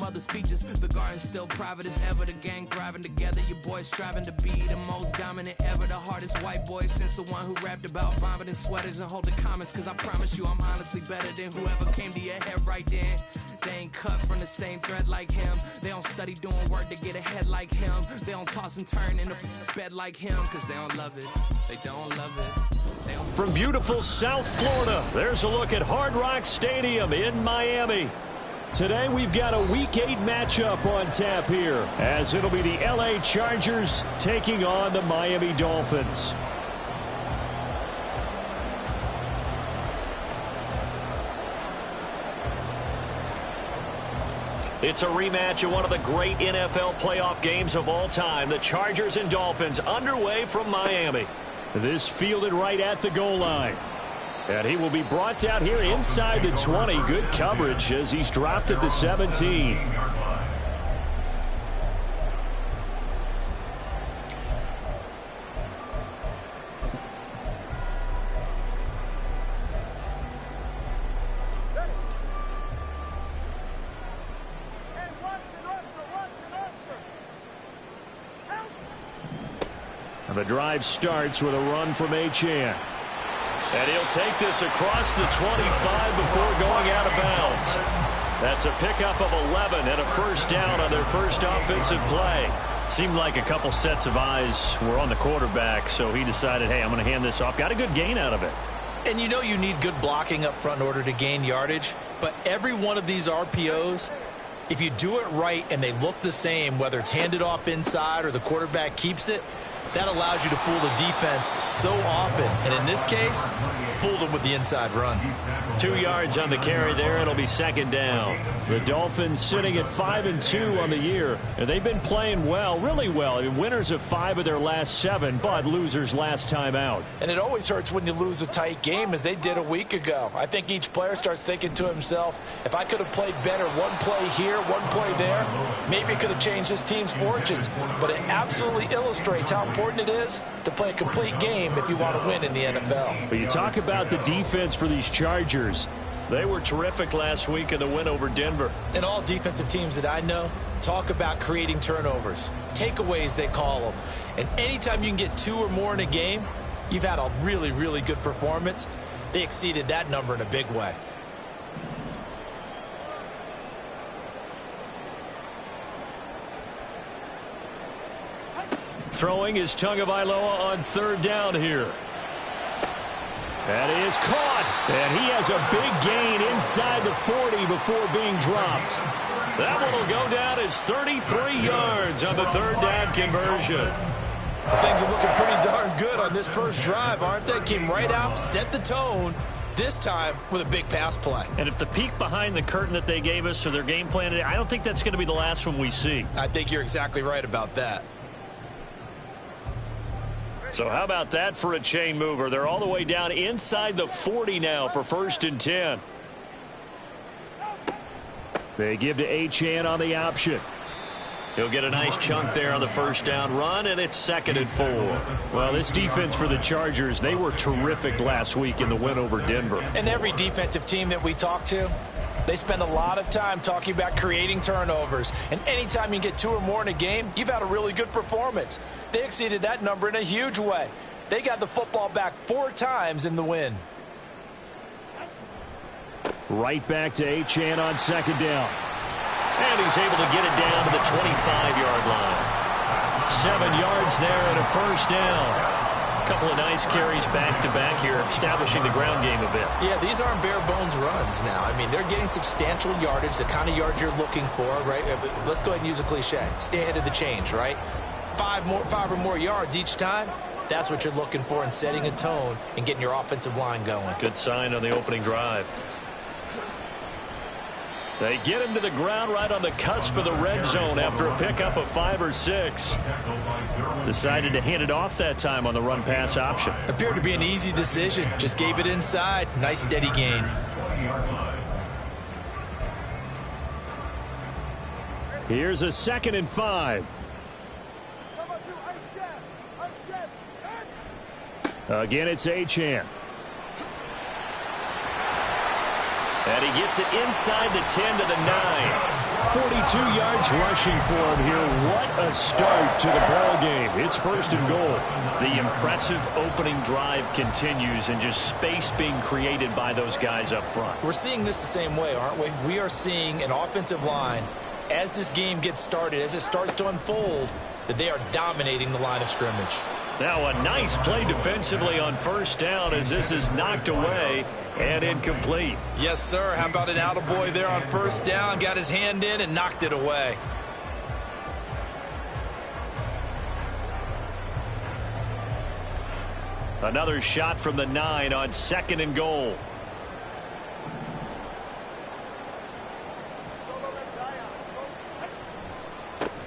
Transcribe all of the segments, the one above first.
other speeches. The garden's still private as ever. The gang thriving together. Your boys striving to be the most dominant ever. The hardest white boy since the one who rapped about vomiting sweaters and holding comments. Cause I promise you I'm honestly better than whoever came to your head right then. They ain't cut from the same thread like him. They don't study doing work to get ahead like him. They don't toss and turn in a bed like him. Cause they don't love it. They don't love it. From beautiful South Florida, there's a look at Hard Rock Stadium in Miami. Today we've got a Week 8 matchup on tap here, as it'll be the LA Chargers taking on the Miami Dolphins. It's a rematch of one of the great NFL playoff games of all time. The Chargers and Dolphins underway from Miami. This fielded right at the goal line. And he will be brought down here inside the 20. Good coverage as he's dropped at the 17. The drive starts with a run from Achane. And he'll take this across the 25 before going out of bounds. That's a pickup of 11 and a first down on their first offensive play. Seemed like a couple sets of eyes were on the quarterback, so he decided, hey, I'm going to hand this off. Got a good gain out of it. And you know you need good blocking up front in order to gain yardage. But every one of these RPOs, if you do it right and they look the same, whether it's handed off inside or the quarterback keeps it, that allows you to fool the defense so often. And in this case, fooled them with the inside run. 2 yards on the carry there. It'll be second down. The Dolphins sitting at 5-2 on the year. And they've been playing well, really well. I mean, winners of 5 of their last 7, but losers last time out. And it always hurts when you lose a tight game, as they did a week ago. I think each player starts thinking to himself, if I could have played better one play here, one play there, maybe it could have changed this team's fortunes. But it absolutely illustrates how important it is to play a complete game if you want to win in the NFL. But you talk about the defense for these Chargers. They were terrific last week in the win over Denver. And all defensive teams that I know talk about creating turnovers. Takeaways, they call them. And anytime you can get 2 or more in a game, you've had a really, really good performance. They exceeded that number in a big way. Throwing is Tagovailoa on third down here. That is caught. And he has a big gain inside the 40 before being dropped. That one will go down as 33 yards on the third down conversion. Things are looking pretty darn good on this first drive, aren't they? Came right out, set the tone, this time with a big pass play. And if the peek behind the curtain that they gave us or their game plan, I don't think that's going to be the last one we see. I think you're exactly right about that. So how about that for a chain mover? They're all the way down inside the 40 now for 1st and 10. They give to Achane on the option. He'll get a nice chunk there on the first down run, and it's 2nd and 4. Well, this defense for the Chargers, they were terrific last week in the win over Denver. And every defensive team that we talk to, they spend a lot of time talking about creating turnovers. And anytime you get 2 or more in a game, you've had a really good performance. They exceeded that number in a huge way. They got the football back 4 times in the win. Right back to Achane on 2nd down. And he's able to get it down to the 25-yard line. 7 yards there and a first down. A couple of nice carries back-to-back here, establishing the ground game a bit. Yeah, these aren't bare-bones runs now. I mean, they're getting substantial yardage, the kind of yards you're looking for, right? Let's go ahead and use a cliche. Stay ahead of the change, right? 5 or more yards each time. That's what you're looking for in setting a tone and getting your offensive line going. Good sign on the opening drive. They get him to the ground right on the cusp of the red zone after a pickup of 5 or 6. Decided to hand it off that time on the run-pass option. Appeared to be an easy decision. Just gave it inside. Nice steady gain. Here's a 2nd and 5. Again, it's Achane. And he gets it inside the 10 to the 9. 42 yards rushing for him here. What a start to the ball game. It's 1st and goal. The impressive opening drive continues, and just space being created by those guys up front. We're seeing this the same way, aren't we? We are seeing an offensive line, as this game gets started, as it starts to unfold, that they are dominating the line of scrimmage. Now a nice play defensively on 1st down as this is knocked away and incomplete. Yes, sir. How about an attaboy there on 1st down? Got his hand in and knocked it away. Another shot from the 9 on 2nd and goal.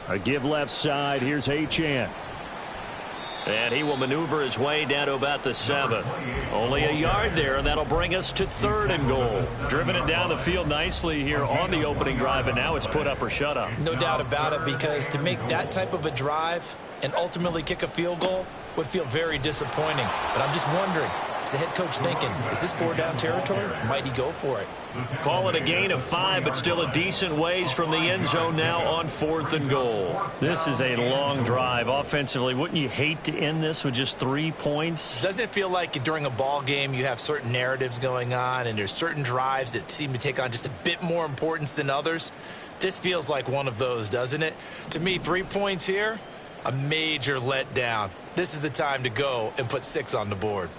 A give left side. Here's Achane. And he will maneuver his way down to about the 7. Only a yard there, and that'll bring us to 3rd and goal. Driven it down the field nicely here on the opening drive, and now it's put up or shut up. No doubt about it, because to make that type of a drive and ultimately kick a field goal would feel very disappointing. But I'm just wondering, is the head coach thinking, is this 4-down territory? Might he go for it? Call it a gain of 5, but still a decent ways from the end zone now on 4th and goal. This is a long drive offensively. Wouldn't you hate to end this with just 3 points? Doesn't it feel like during a ball game you have certain narratives going on and there's certain drives that seem to take on just a bit more importance than others? This feels like one of those, doesn't it? To me, 3 points here, a major letdown. This is the time to go and put 6 on the board.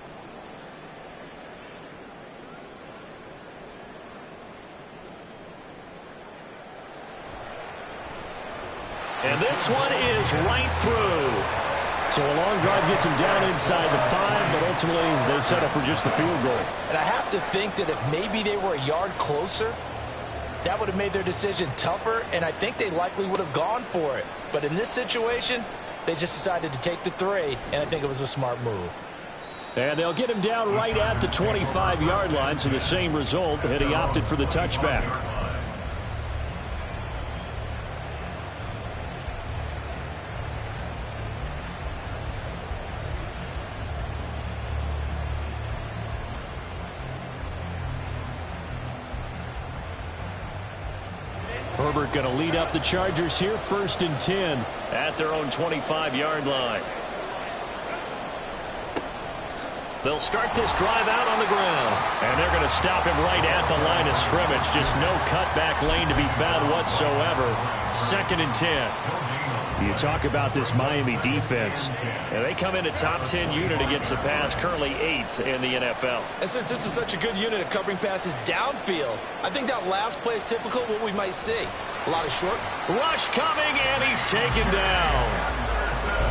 And this one is right through. So a long drive gets him down inside the 5, but ultimately they settle for just the field goal. And I have to think that if maybe they were a yard closer, that would have made their decision tougher, and I think they likely would have gone for it. But in this situation, they just decided to take the 3, and I think it was a smart move. And they'll get him down right at the 25-yard line, so the same result, and he opted for the touchback. Herbert going to lead up the Chargers here, 1st and 10 at their own 25-yard line. They'll start this drive out on the ground, and they're going to stop him right at the line of scrimmage. Just no cutback lane to be found whatsoever. 2nd and 10. You talk about this Miami defense, and they come in a top 10 unit against the pass, currently 8th in the NFL. And since this is such a good unit at covering passes downfield, I think that last play is typical of what we might see. A lot of short. Rush coming, and he's taken down.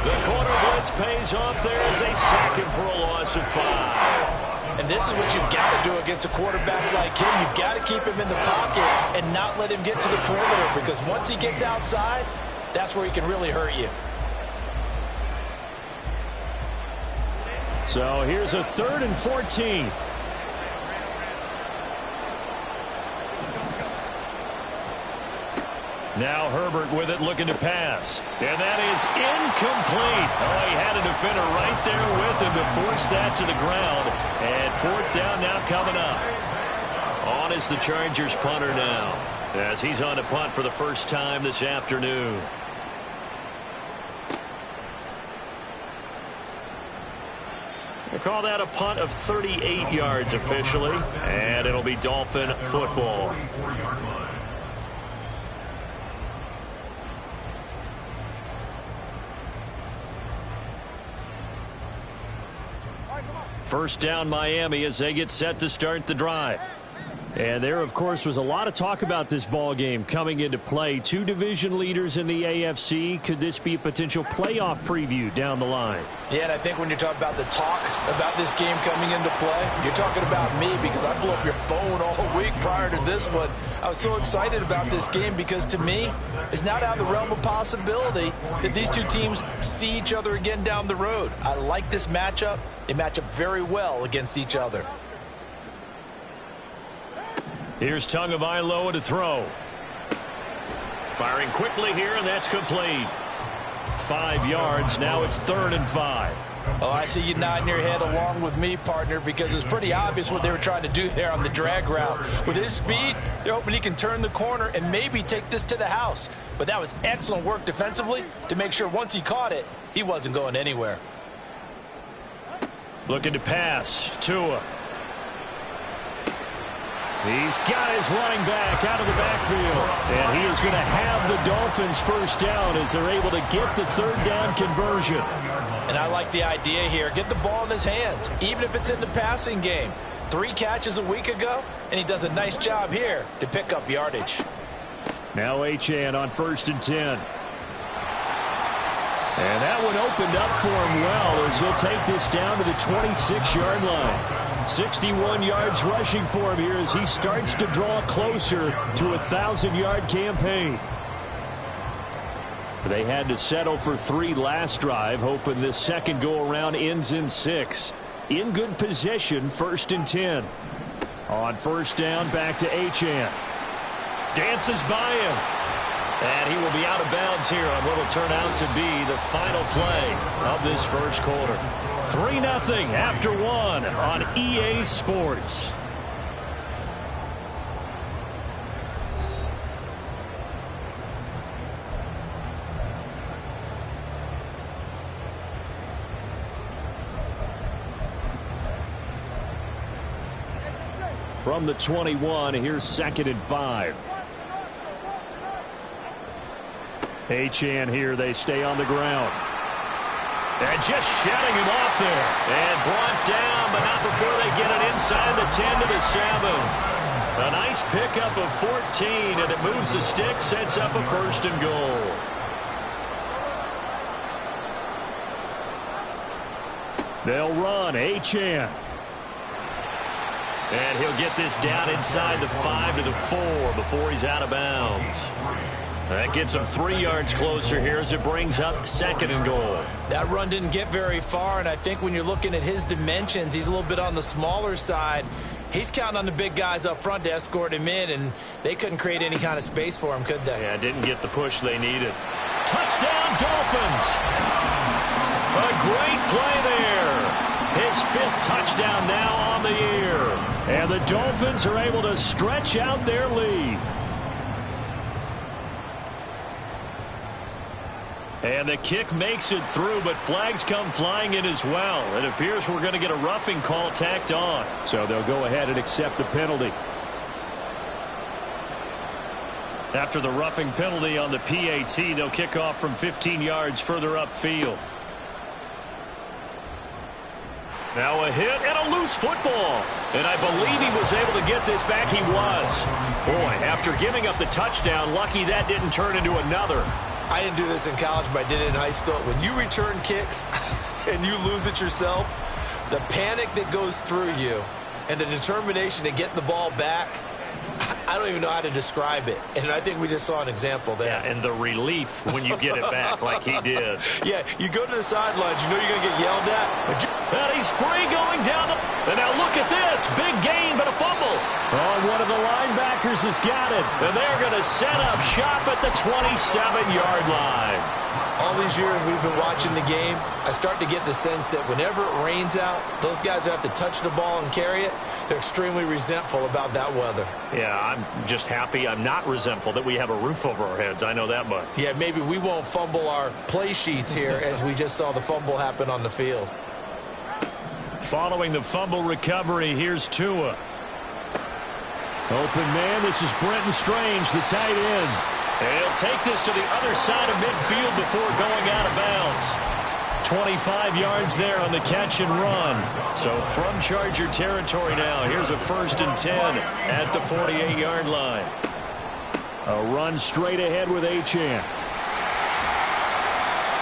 The corner blitz pays off there as they sack him for a loss of 5. And this is what you've got to do against a quarterback like him. You've got to keep him in the pocket and not let him get to the perimeter, because once he gets outside, that's where he can really hurt you. So here's a 3rd and 14. Now Herbert with it, looking to pass. And that is incomplete. Oh, he had a defender right there with him to force that to the ground. And 4th down now coming up. On is the Chargers punter now, as he's on to punt for the first time this afternoon. They call that a punt of 38 yards officially, and it'll be Dolphin football. First down Miami as they get set to start the drive. And there, of course, was a lot of talk about this ball game coming into play. 2 division leaders in the AFC. Could this be a potential playoff preview down the line? Yeah, and I think when you're talking about the talk about this game coming into play, you're talking about me, because I blew up your phone all week prior to this one. I was so excited about this game because, to me, it's not out of the realm of possibility that these two teams see each other again down the road. I like this matchup. They match up very well against each other. Here's Tagovailoa to throw. Firing quickly here, and that's complete. 5 yards. Now it's 3rd and 5. Oh, I see you nodding your head along with me, partner, because it's pretty obvious what they were trying to do there on the drag route. With his speed, they're hoping he can turn the corner and maybe take this to the house. But that was excellent work defensively to make sure once he caught it, he wasn't going anywhere. Looking to pass. Tua. He's got his running back out of the backfield. And he is going to have the Dolphins first down as they're able to get the third down conversion. And I like the idea here. Get the ball in his hands, even if it's in the passing game. 3 catches a week ago, and he does a nice job here to pick up yardage. Now Achane on 1st and 10. And that one opened up for him well as he'll take this down to the 26-yard line. 61 yards rushing for him here as he starts to draw closer to a 1,000-yard campaign. They had to settle for 3 last drive, hoping this second go-around ends in 6. In good position, 1st and 10. On 1st down, back to Achane. Dances by him. And he will be out of bounds here on what will turn out to be the final play of this first quarter. 3-0 after 1 on EA Sports. From the 21, here's 2nd and 5. Achane here, they stay on the ground. And just shutting him off there. And brought down, but not before they get it inside the 10 to the 7. A nice pickup of 14, and it moves the stick, sets up a 1st and goal. They'll run, Achane. And he'll get this down inside the 5 to the 4 before he's out of bounds. That gets him 3 yards closer here as it brings up 2nd and goal. That run didn't get very far, and I think when you're looking at his dimensions, he's a little bit on the smaller side. He's counting on the big guys up front to escort him in, and they couldn't create any kind of space for him, could they? Yeah, didn't get the push they needed. Touchdown, Dolphins! A great play there. His 5th touchdown now on the year. And the Dolphins are able to stretch out their lead. And the kick makes it through, but flags come flying in as well. It appears we're going to get a roughing call tacked on. So they'll go ahead and accept the penalty. After the roughing penalty on the PAT, they'll kick off from 15 yards further upfield. Now a hit and a loose football. And I believe he was able to get this back. He was. Boy, after giving up the touchdown, lucky that didn't turn into another. I didn't do this in college, but I did it in high school. When you return kicks and you lose it yourself, the panic that goes through you and the determination to get the ball back, I don't even know how to describe it. And I think we just saw an example there. Yeah, and the relief when you get it back like he did. Yeah, you go to the sidelines, you know you're going to get yelled at. And he's free going down the... And now look at this. Big gain, but a fumble. Oh, one of the linebackers has got it. And they're going to set up shop at the 27-yard line. All these years we've been watching the game, I start to get the sense that whenever it rains out, those guys who have to touch the ball and carry it, they're extremely resentful about that weather. Yeah, I'm just happy I'm not resentful that we have a roof over our heads. I know that much. Yeah, maybe we won't fumble our play sheets here as we just saw the fumble happen on the field. Following the fumble recovery, here's Tua. Open man, this is Brenton Strange, the tight end. And he'll take this to the other side of midfield before going out of bounds. 25 yards there on the catch and run. So from Charger territory now, here's a 1st and 10 at the 48-yard line. A run straight ahead with Achane.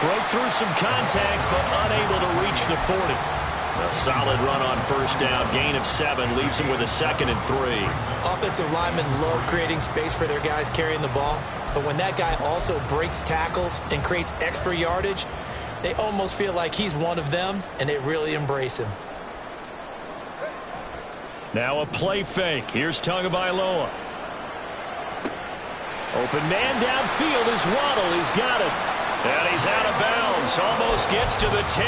Broke through some contact, but unable to reach the 40. A solid run on 1st down. Gain of 7 leaves him with a 2nd and 3. Offensive linemen love creating space for their guys carrying the ball. But when that guy also breaks tackles and creates extra yardage, they almost feel like he's one of them, and they really embrace him. Now a play fake. Here's Tagovailoa. Open man downfield is Waddle. He's got it. And he's out of bounds. Almost gets to the 10.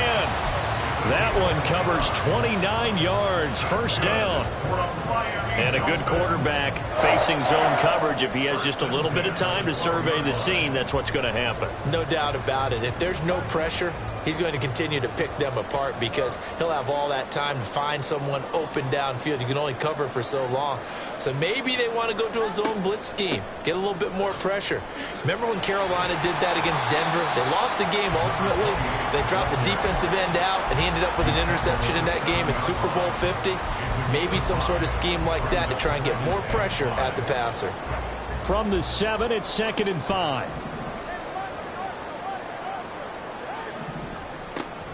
That one covers 29 yards, first down. And a good quarterback facing zone coverage. If he has just a little bit of time to survey the scene, that's what's going to happen. No doubt about it. If there's no pressure, he's going to continue to pick them apart because he'll have all that time to find someone open downfield. You can only cover for so long. So maybe they want to go to a zone blitz scheme, get a little bit more pressure. Remember when Carolina did that against Denver? They lost the game ultimately. They dropped the defensive end out, and he ended up with an interception in that game in Super Bowl 50. Maybe some sort of scheme like that to try and get more pressure at the passer. From the 7, it's 2nd and 5.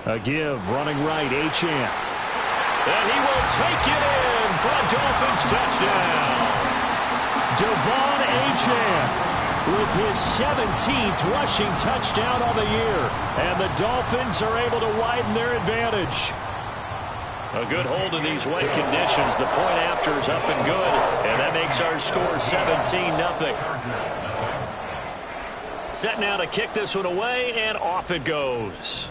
A give, running right, Achane. And he will take it in for a Dolphins touchdown. Devon Achane with his 17th rushing touchdown on the year. And the Dolphins are able to widen their advantage. A good hold in these wet conditions. The point after is up and good. And that makes our score 17-0. Set now to kick this one away, and off it goes.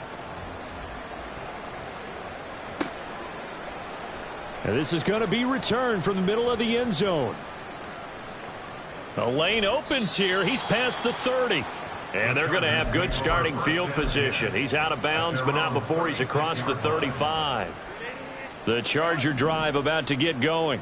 And this is going to be returned from the middle of the end zone. The lane opens here. He's past the 30. And they're going to have good starting field position. He's out of bounds, but not before he's across the 35. The Charger drive about to get going.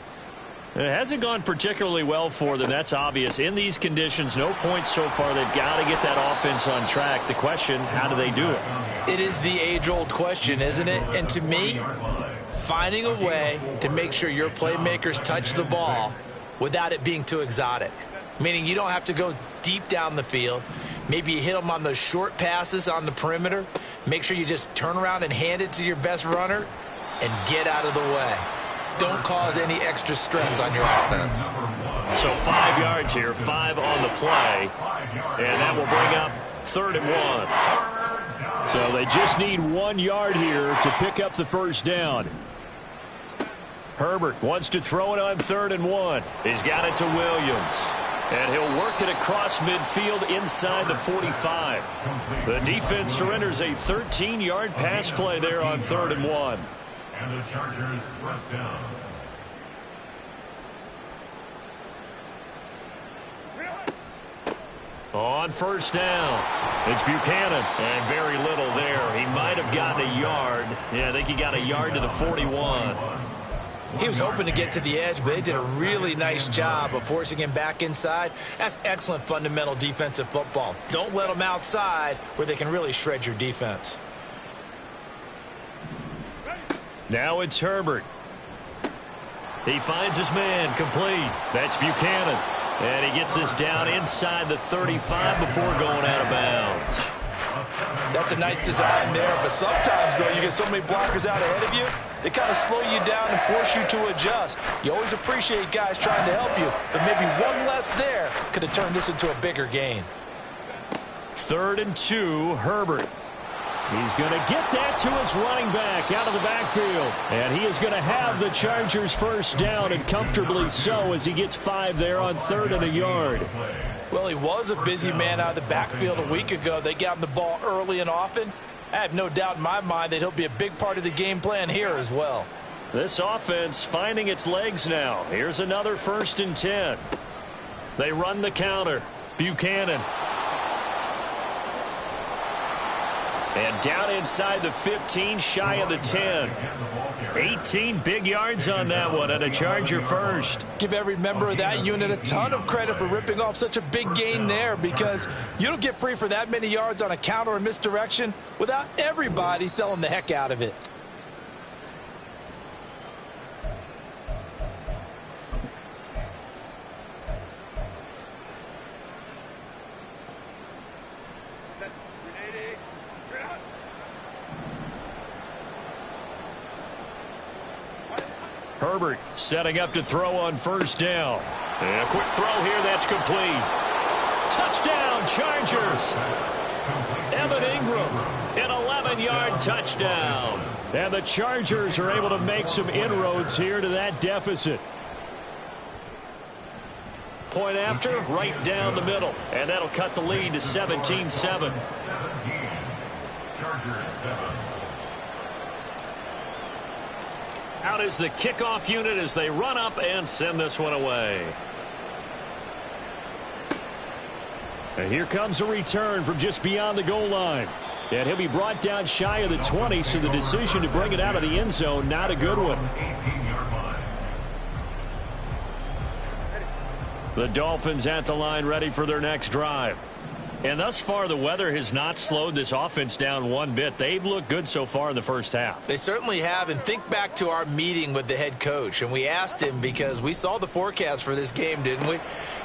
It hasn't gone particularly well for them. That's obvious. In these conditions, no points so far. They've got to get that offense on track. The question, how do they do it? It is the age-old question, isn't it? And to me, finding a way to make sure your playmakers touch the ball without it being too exotic. Meaning you don't have to go deep down the field. Maybe you hit them on those short passes on the perimeter. Make sure you just turn around and hand it to your best runner and get out of the way. Don't cause any extra stress on your offense. So 5 yards here, 5 on the play. And that will bring up 3rd and 1. So they just need 1 yard here to pick up the first down. Herbert wants to throw it on 3rd and 1. He's got it to Williams. And he'll work it across midfield inside the 45. The defense surrenders a 13-yard pass play there on 3rd and 1. And the Chargers first down. On first down, it's Buchanan. And very little there. He might have gotten a yard. Yeah, I think he got a yard to the 41. He was hoping to get to the edge, but they did a really nice job of forcing him back inside. That's excellent fundamental defensive football. Don't let them outside where they can really shred your defense. Now it's Herbert. He finds his man, complete. That's Buchanan. And he gets this down inside the 35 before going out of bounds. That's a nice design there, but sometimes, though, you get so many blockers out ahead of you, they kind of slow you down and force you to adjust. You always appreciate guys trying to help you, but maybe one less there could have turned this into a bigger gain. 3rd and 2, Herbert. He's going to get that to his running back out of the backfield. And he is going to have the Chargers first down, and comfortably so, as he gets 5 there on 3rd and a yard. Well, he was a busy man out of the backfield a week ago. They got him the ball early and often. I have no doubt in my mind that he'll be a big part of the game plan here as well. This offense finding its legs now. Here's another 1st and 10. They run the counter. Buchanan. And down inside the 15, shy of the 10. 18 big yards on that one, and a Charger first. Give every member of that unit a ton of credit for ripping off such a big gain there, because you don't get free for that many yards on a counter or misdirection without everybody selling the heck out of it. Herbert setting up to throw on first down. And a quick throw here, that's complete. Touchdown, Chargers. Evan Ingram, an 11-yard touchdown. And the Chargers are able to make some inroads here to that deficit. Point after, right down the middle. And that'll cut the lead to 17-7. Chargers 7. Out is the kickoff unit as they run up and send this one away. And here comes a return from just beyond the goal line. And he'll be brought down shy of the 20, so the decision to bring it out of the end zone, not a good one. The Dolphins at the line ready for their next drive. And thus far, the weather has not slowed this offense down one bit. They've looked good so far in the first half. They certainly have. And think back to our meeting with the head coach. And we asked him, because we saw the forecast for this game, didn't we?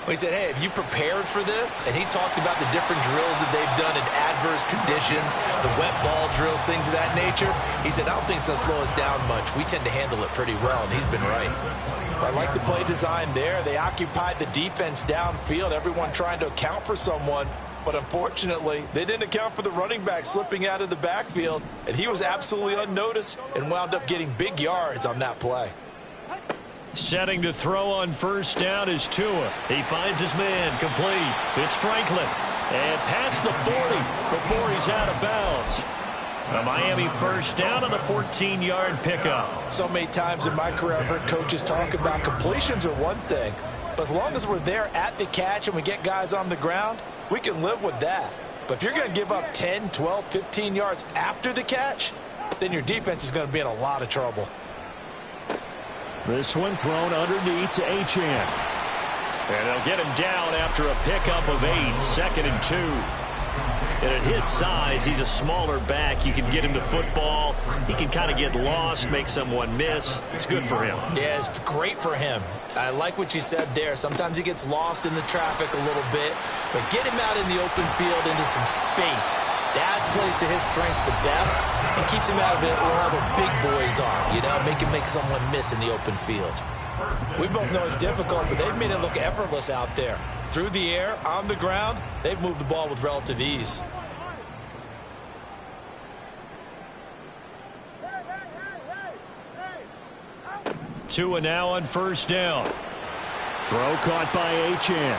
We said, hey, have you prepared for this? And he talked about the different drills that they've done in adverse conditions, the wet ball drills, things of that nature. He said, I don't think it's going to slow us down much. We tend to handle it pretty well, and he's been right. I like the play design there. They occupied the defense downfield, everyone trying to account for someone. But unfortunately, they didn't account for the running back slipping out of the backfield, and he was absolutely unnoticed and wound up getting big yards on that play. Setting to throw on first down is Tua. He finds his man complete. It's Franklin. And past the 40 before he's out of bounds. A Miami first down on the 14-yard pickup. So many times in my career I've heard coaches talk about completions are one thing. But as long as we're there at the catch and we get guys on the ground, we can live with that. But if you're going to give up 10, 12, 15 yards after the catch, then your defense is going to be in a lot of trouble. This one thrown underneath to Achane. And they'll get him down after a pickup of 8, 2nd and 2. And at his size, he's a smaller back. You can get him to football. He can kind of get lost, make someone miss. It's good for him. Yeah, it's great for him. I like what you said there. Sometimes he gets lost in the traffic a little bit, but get him out in the open field into some space. That plays to his strengths the best and keeps him out of it where all the big boys are, you know, make someone miss in the open field. We both know it's difficult, but they've made it look effortless out there. Through the air, on the ground, they've moved the ball with relative ease. Tua now on first down. Throw caught by Achane.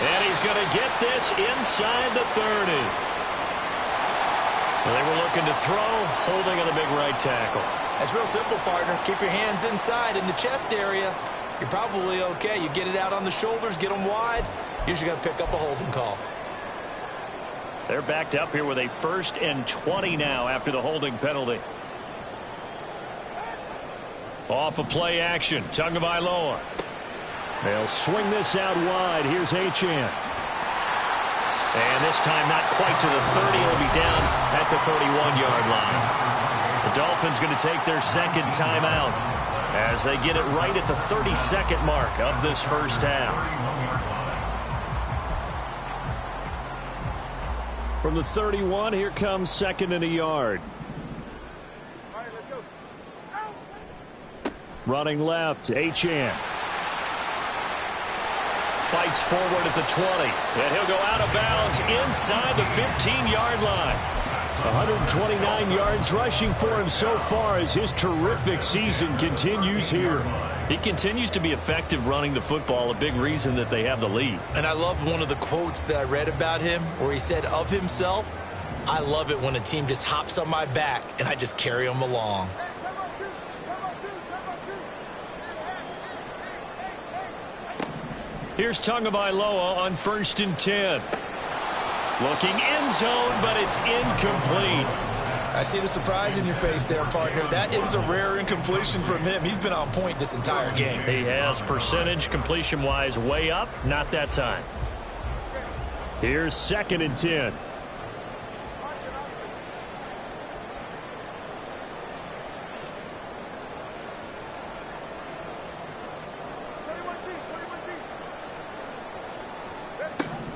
And he's going to get this inside the 30. Well, they were looking to throw, holding on the big right tackle. That's real simple, partner. Keep your hands inside in the chest area. You're probably okay. You get it out on the shoulders, get them wide. Usually going to pick up a holding call. They're backed up here with a 1st and 20 now after the holding penalty. Off of play action, Tagovailoa. They'll swing this out wide. Here's Achane. And this time not quite to the 30. It'll be down at the 31-yard line. The Dolphins going to take their second timeout as they get it right at the 32nd mark of this first half. From the 31, here comes 2nd and a yard. Running left, Achane. Fights forward at the 20. And he'll go out of bounds inside the 15-yard line. 129 yards rushing for him so far as his terrific season continues here. He continues to be effective running the football, a big reason that they have the lead. And I love one of the quotes that I read about him where he said of himself, I love it when a team just hops on my back and I just carry them along. Here's Tagovailoa on 1st and 10. Looking end zone, but it's incomplete. I see the surprise in your face there, partner. That is a rare incompletion from him. He's been on point this entire game. He has percentage completion-wise way up, not that time. Here's 2nd and 10.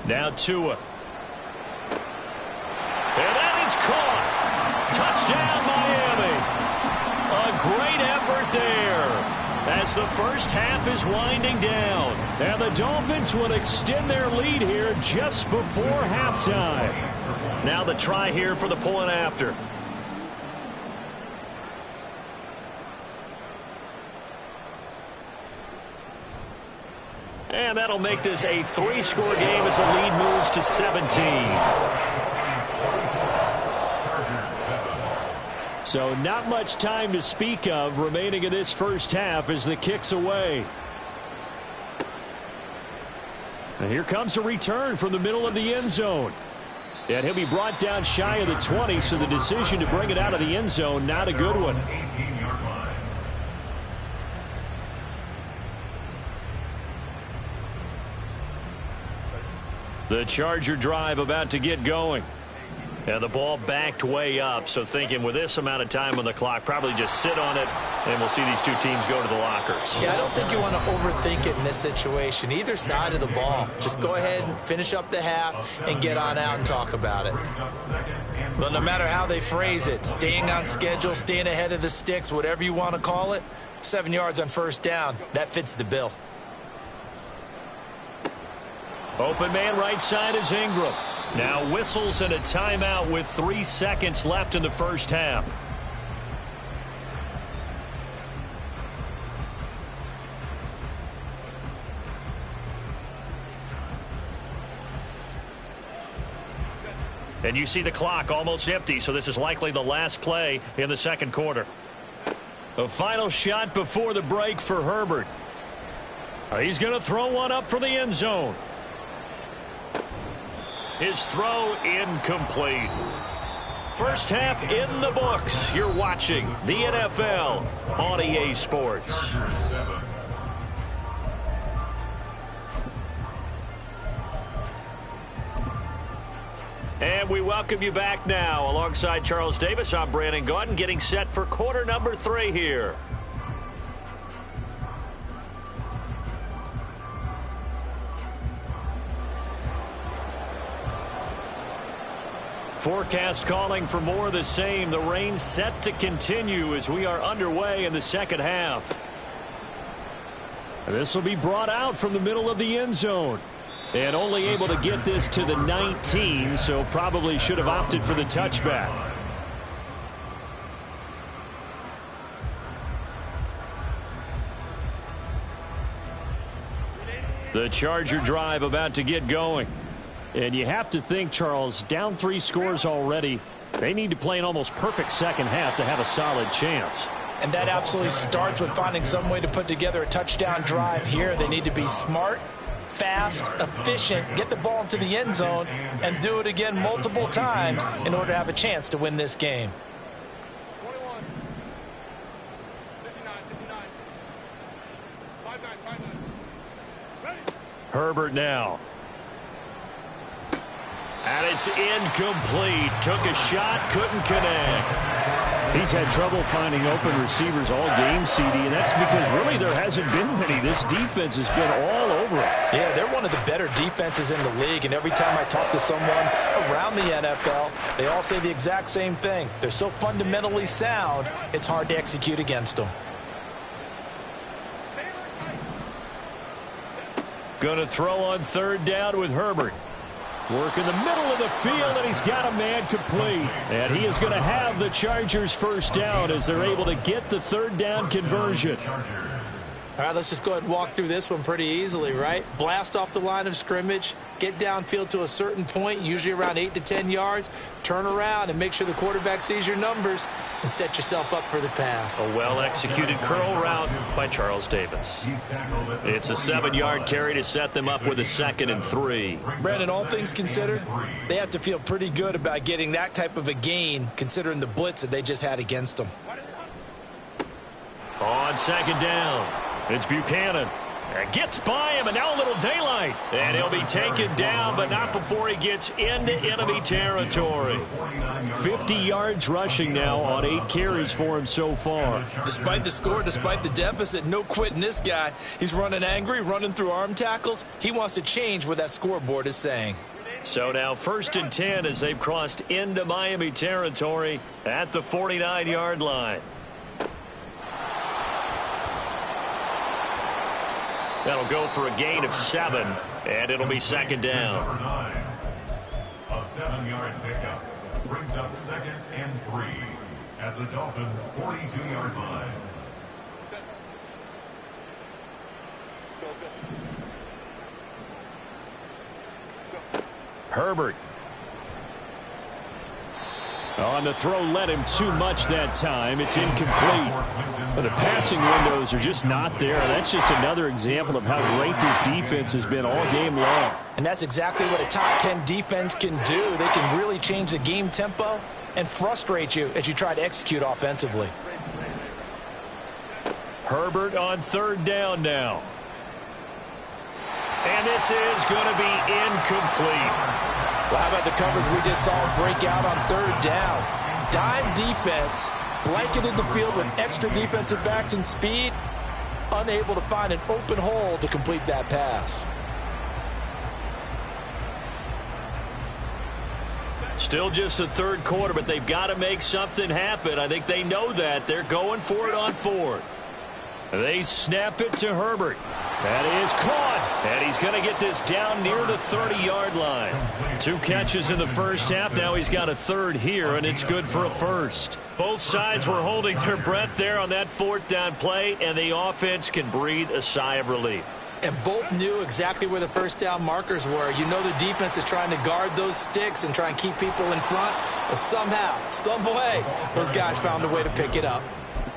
Now Tua. And that is caught. Touchdown, Miami. A great effort there as the first half is winding down. And the Dolphins will extend their lead here just before halftime. Now the try here for the point after. And that'll make this a 3-score game as the lead moves to 17. So not much time to speak of remaining in this first half as the kick's away. And here comes a return from the middle of the end zone. And he'll be brought down shy of the 20, so the decision to bring it out of the end zone, not a good one. 18-yard line. The Charger drive about to get going. And the ball backed way up, so thinking with this amount of time on the clock, probably just sit on it, and we'll see these two teams go to the lockers. Yeah, I don't think you want to overthink it in this situation. Either side of the ball. Just go ahead and finish up the half and get on out and talk about it. But no matter how they phrase it, staying on schedule, staying ahead of the sticks, whatever you want to call it, 7 yards on first down, that fits the bill. Open man right side is Ingram. Now whistles and a timeout with 3 seconds left in the first half. And you see the clock almost empty, so this is likely the last play in the second quarter. A final shot before the break for Herbert. He's going to throw one up for the end zone. His throw incomplete. First half in the books. You're watching the NFL on EA Sports. And we welcome you back now. Alongside Charles Davis, I'm Brandon Gaudin, getting set for quarter number 3 here. Forecast calling for more of the same. The rain set to continue as we are underway in the second half. This will be brought out from the middle of the end zone. And only able to get this to the 19, so probably should have opted for the touchback. The Charger drive about to get going. And you have to think, Charles, down 3 scores already. They need to play an almost perfect second half to have a solid chance. And that absolutely starts with finding some way to put together a touchdown drive here. They need to be smart, fast, efficient, get the ball into the end zone, and do it again multiple times in order to have a chance to win this game. Herbert now. And it's incomplete. Took a shot, couldn't connect. He's had trouble finding open receivers all game, CD, and that's because really there hasn't been many. This defense has been all over it. Yeah, they're one of the better defenses in the league, and every time I talk to someone around the NFL, they all say the exact same thing. They're so fundamentally sound, it's hard to execute against them. Going to throw on third down with Herbert. Work in the middle of the field, and he's got a man complete. And he is going to have the Chargers first down as they're able to get the third down conversion. All right, let's just go ahead and walk through this one pretty easily, right? Blast off the line of scrimmage, get downfield to a certain point, usually around 8 to 10 yards, turn around and make sure the quarterback sees your numbers and set yourself up for the pass. A well-executed curl route by Charles Davis. It's a 7-yard carry to set them up with a 2nd and 3. Brandon, all things considered, they have to feel pretty good about getting that type of a gain considering the blitz that they just had against them. On 2nd down. It's Buchanan. And gets by him, and now a little daylight. And he'll be taken down, but not before he gets into enemy territory. 50 yards rushing now on 8 carries for him so far. Despite the score, despite the deficit, no quitting this guy. He's running angry, running through arm tackles. He wants to change what that scoreboard is saying. So now 1st and 10 as they've crossed into Miami territory at the 49-yard line. That'll go for a gain of 7, and it'll be 2nd down. Number 9, a 7-yard pickup brings up 2nd and 3 at the Dolphins' 42-yard line. On the throw led him too much that time. It's incomplete. But the passing windows are just not there. That's just another example of how great this defense has been all game long. And that's exactly what a top 10 defense can do. They can really change the game tempo and frustrate you as you try to execute offensively. Herbert on third down now. And this is going to be incomplete. Well, how about the coverage we just saw break out on third down? Dime defense, blanketed the field with extra defensive backs and speed, unable to find an open hole to complete that pass. Still just the third quarter, but they've got to make something happen. I think they know that. They're going for it on fourth. They snap it to Herbert. That is caught. And he's going to get this down near the 30-yard line. 2 catches in the first half. Now he's got a third here, and it's good for a first. Both sides were holding their breath there on that fourth down play, and the offense can breathe a sigh of relief. And both knew exactly where the first down markers were. You know the defense is trying to guard those sticks and try and keep people in front. But somehow, some way, those guys found a way to pick it up.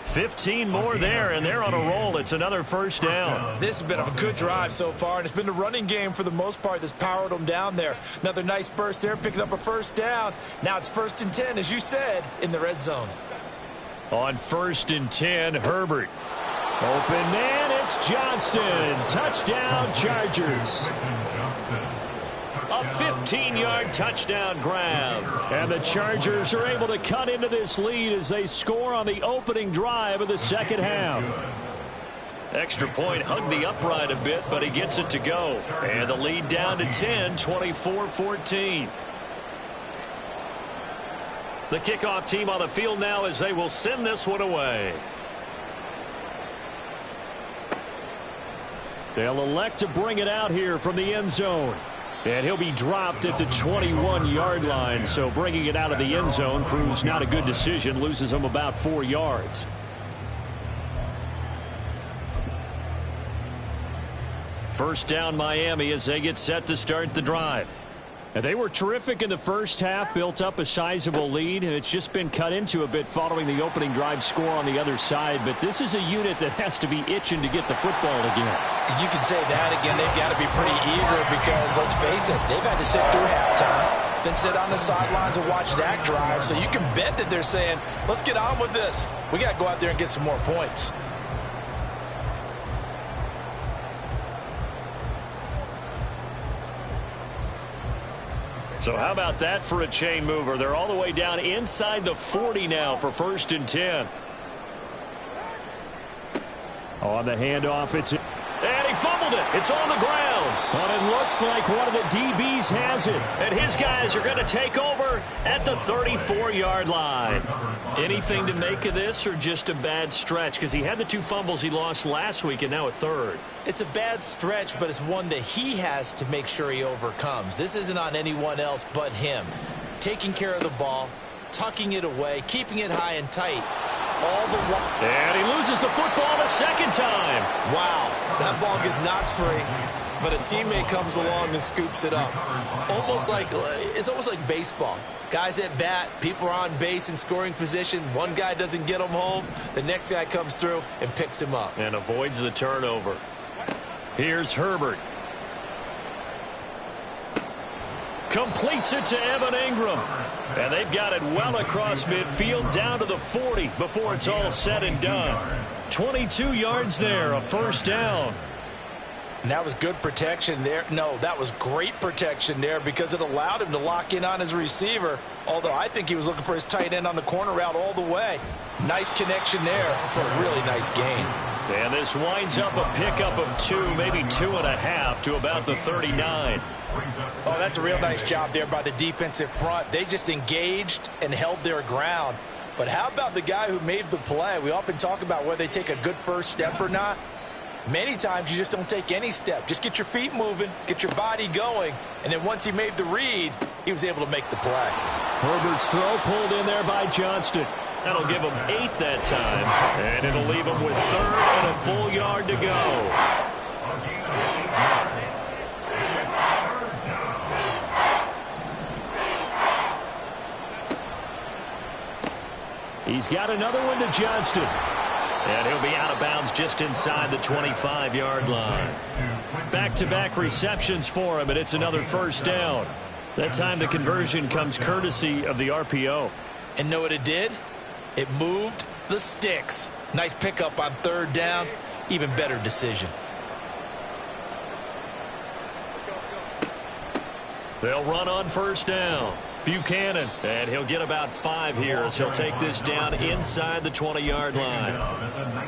15 more there, and they're on a roll. It's another first down. This has been a good drive so far, and it's been the running game for the most part that's powered them down there. Another nice burst there, picking up a first down. Now it's 1st and 10, as you said, in the red zone. On 1st and 10, Herbert. Open man, it's Johnston. Touchdown, Chargers. A 15-yard touchdown grab. And the Chargers are able to cut into this lead as they score on the opening drive of the second half. Extra point hugged the upright a bit, but he gets it to go. And the lead down to 10, 24-14. The kickoff team on the field now as they will send this one away. They'll elect to bring it out here from the end zone. And he'll be dropped at the 21-yard line. So bringing it out of the end zone proves not a good decision. Loses him about 4 yards. First down Miami as they get set to start the drive. And they were terrific in the first half, built up a sizable lead, and it's just been cut into a bit following the opening drive score on the other side. But this is a unit that has to be itching to get the football again. You can say that again. They've got to be pretty eager because, let's face it, they've had to sit through halftime, then sit on the sidelines and watch that drive. So you can bet that they're saying, let's get on with this. We got to go out there and get some more points. So how about that for a chain mover? They're all the way down inside the 40 now for 1st and 10. On the handoff, it's... And he fumbled it. It's on the ground. But it looks like one of the DBs has it. And his guys are going to take over at the 34-yard line. Anything to make of this or just a bad stretch? Because he had the 2 fumbles he lost last week and now a third. It's a bad stretch, but it's one that he has to make sure he overcomes. This isn't on anyone else but him. Taking care of the ball, tucking it away, keeping it high and tight. And he loses the football a second time. Wow, that ball gets knocked free, but a teammate comes along and scoops it up. It's almost like baseball. Guys at bat, people are on base in scoring position. One guy doesn't get him home. The next guy comes through and picks him up. And avoids the turnover. Here's Herbert. Completes it to Evan Ingram. And they've got it well across midfield down to the 40 before it's all said and done. 22 yards there, a first down. And that was good protection there. No, that was great protection there because it allowed him to lock in on his receiver. Although I think he was looking for his tight end on the corner route all the way. Nice connection there for a really nice gain. And this winds up a pickup of 2, maybe 2.5 to about the 39. Oh, that's a real nice job there by the defensive front. They just engaged and held their ground. But how about the guy who made the play? We often talk about whether they take a good first step or not. Many times you just don't take any step. Just get your feet moving, get your body going, and then once he made the read, he was able to make the play. Herbert's throw pulled in there by Johnston. That'll give him 8 that time, and it'll leave him with 3rd and a full yard to go. He's got another one to Johnston. And he'll be out of bounds just inside the 25-yard line. Back-to-back receptions for him, and it's another first down. That time the conversion comes courtesy of the RPO. And know what it did? It moved the sticks. Nice pickup on third down. Even better decision. They'll run on first down. Buchanan, and he'll get about 5 here as he'll take this down inside the 20-yard line.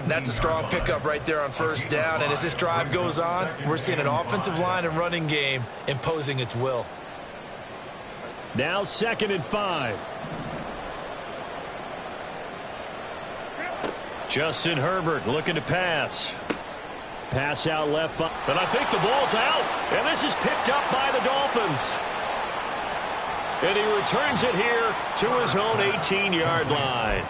That's a strong pickup right there on first down, and as this drive goes on, we're seeing an offensive line and running game imposing its will. Now 2nd and 5. Justin Herbert looking to pass. Pass out left, but I think the ball's out, and this is picked up by the Dolphins. And he returns it here to his own 18-yard line.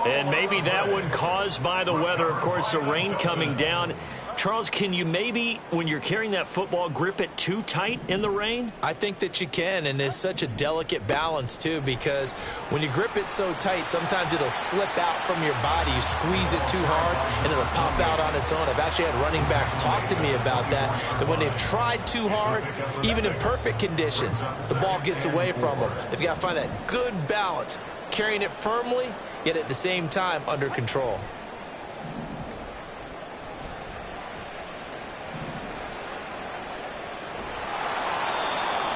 And maybe that one caused by the weather. Of course, the rain coming down. Charles, can you maybe, when you're carrying that football, grip it too tight in the rain? I think that you can, and it's such a delicate balance, too, because when you grip it so tight, sometimes it'll slip out from your body. You squeeze it too hard, and it'll pop out on its own. I've actually had running backs talk to me about that when they've tried too hard, even in perfect conditions, the ball gets away from them. They've got to find that good balance, carrying it firmly, yet at the same time under control.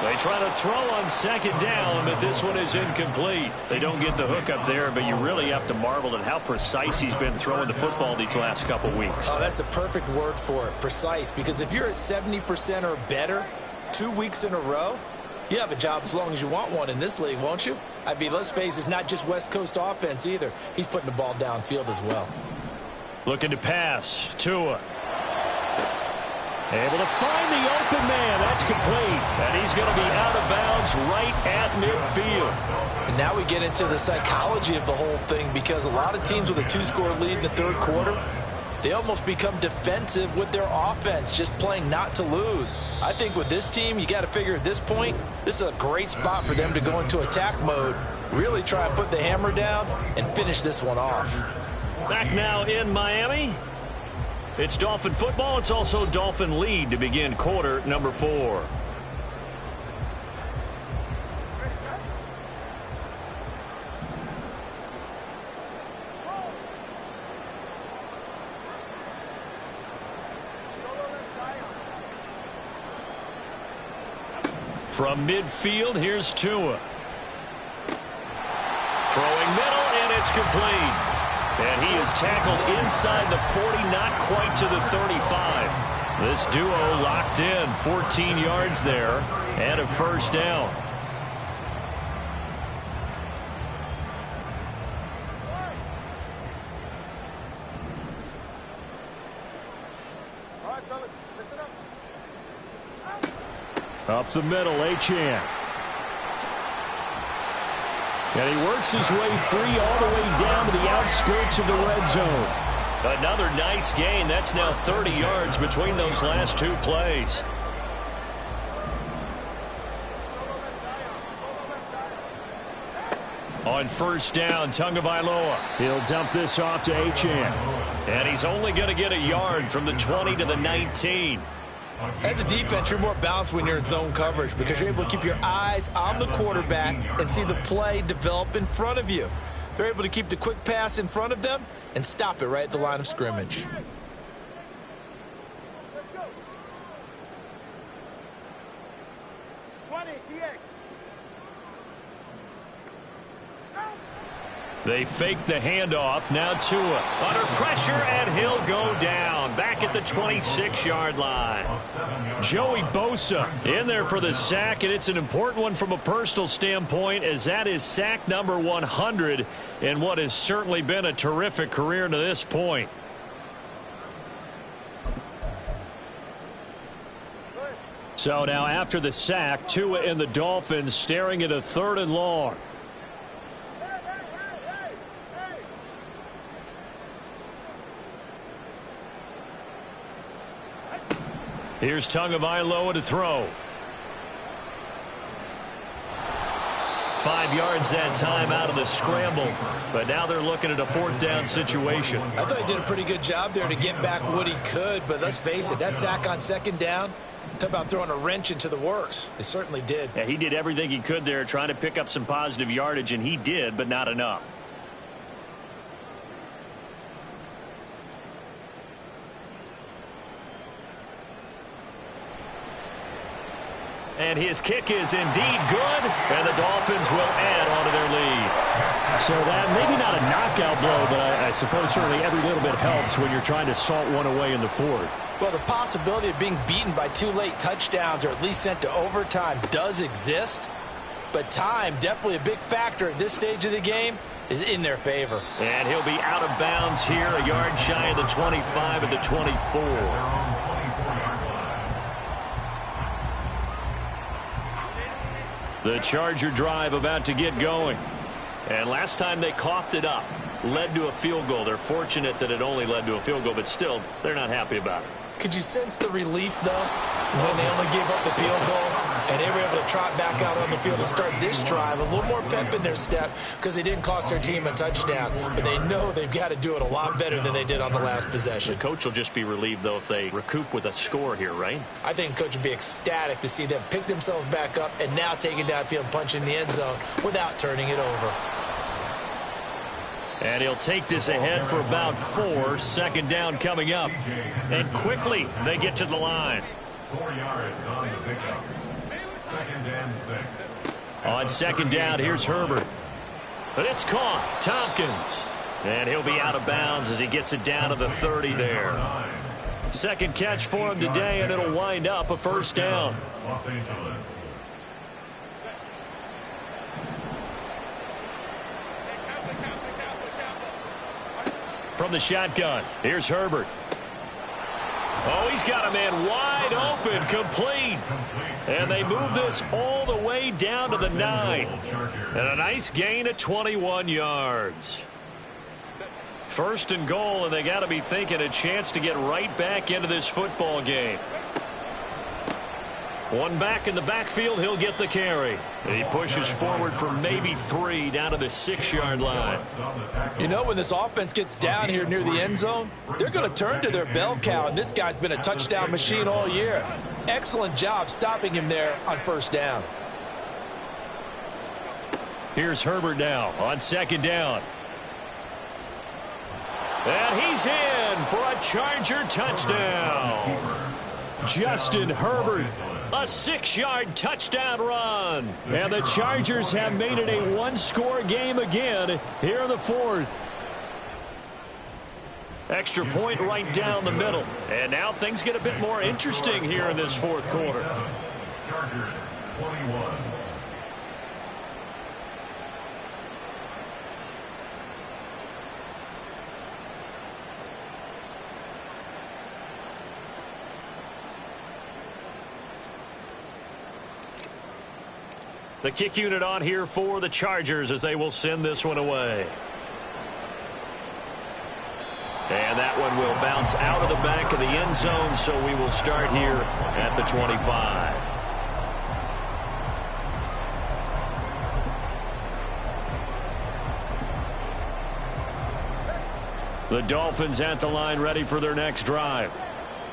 They try to throw on 2nd down, but this one is incomplete. They don't get the hook up there, but you really have to marvel at how precise he's been throwing the football these last couple weeks. Oh, that's the perfect word for it, precise, because if you're at 70% or better 2 weeks in a row, you have a job as long as you want one in this league, won't you? I mean, let's face it, it's not just West Coast offense either. He's putting the ball downfield as well. Looking to pass. Tua. Able to find the open man. That's complete. And he's going to be out of bounds right at midfield. And now we get into the psychology of the whole thing, because a lot of teams with a 2-score lead in the third quarter, they almost become defensive with their offense, just playing not to lose. I think with this team, you got to figure at this point, this is a great spot for them to go into attack mode, really try and put the hammer down and finish this one off. Back now in Miami. It's Dolphin football. It's also Dolphin lead to begin quarter number 4. From midfield, here's Tua. Throwing middle, and it's complete. And he is tackled inside the 40, not quite to the 35. This duo locked in, 14 yards there, and a first down. All right, fellas, listen up. Up the middle, Achane. And he works his way free all the way down to the outskirts of the red zone. Another nice gain. That's now 30 yards between those last 2 plays. On first down, Tagovailoa. He'll dump this off to Achane. And he's only going to get a yard from the 20 to the 19. As a defense, you're more balanced when you're in zone coverage because you're able to keep your eyes on the quarterback and see the play develop in front of you. They're able to keep the quick pass in front of them and stop it right at the line of scrimmage. Let's go. 20, TX. They fake the handoff. Now Tua under pressure, and he'll go down. Back at the 26-yard line. Joey Bosa in there for the sack, and it's an important one from a personal standpoint, as that is sack number 100 in what has certainly been a terrific career to this point. So now after the sack, Tua and the Dolphins staring at a 3rd and long. Here's Tagovailoa to throw. 5 yards that time out of the scramble. But now they're looking at a 4th down situation. I thought he did a pretty good job there to get back what he could. But let's face it, that sack on 2nd down, talk about throwing a wrench into the works. It certainly did. Yeah, he did everything he could there trying to pick up some positive yardage, and he did, but not enough. And his kick is indeed good, and the Dolphins will add on to their lead. So that maybe not a knockout blow, but I suppose certainly every little bit helps when you're trying to salt one away in the 4th. Well, the possibility of being beaten by 2 late touchdowns or at least sent to overtime does exist. But time, definitely a big factor at this stage of the game, is in their favor. And he'll be out of bounds here, a yard shy of the 25 at the 24. The Charger drive about to get going. And last time they coughed it up, led to a field goal. They're fortunate that it only led to a field goal, but still, they're not happy about it. Could you sense the relief, though, when they only gave up the field goal and they were able to trot back out on the field and start this drive? A little more pep in their step because they didn't cost their team a touchdown. But they know they've got to do it a lot better than they did on the last possession. The coach will just be relieved, though, if they recoup with a score here, right? I think coach would be ecstatic to see them pick themselves back up and now take it downfield and punch in the end zone without turning it over. And he'll take this ahead for about 4. 2nd down coming up. And quickly they get to the line. 4 yards on the pickup. 2nd and 6. On 2nd down, here's Herbert. But it's caught. Tompkins. And he'll be out of bounds as he gets it down to the 30 there. 2nd catch for him today, and it'll wind up a 1st down. Los Angeles. From the shotgun, here's Herbert. Oh, he's got a man wide open, complete. And they move this all the way down to the 9. And a nice gain of 21 yards. 1st and goal, and they got to be thinking a chance to get right back into this football game. One back in the backfield, he'll get the carry. And he pushes forward for maybe 3 down to the 6-yard line. You know, when this offense gets down here near the end zone, they're going to turn to their bell cow, and this guy's been a touchdown machine all year. Excellent job stopping him there on 1st down. Here's Herbert now on 2nd down. And he's in for a Charger touchdown. Justin Herbert, a 6-yard touchdown run. And the Chargers have made it a 1-score game again here in the 4th. Extra point right down the middle. And now things get a bit more interesting here in this 4th quarter. Chargers 21. The kick unit on here for the Chargers as they will send this one away. And that one will bounce out of the back of the end zone, so we will start here at the 25. The Dolphins at the line ready for their next drive.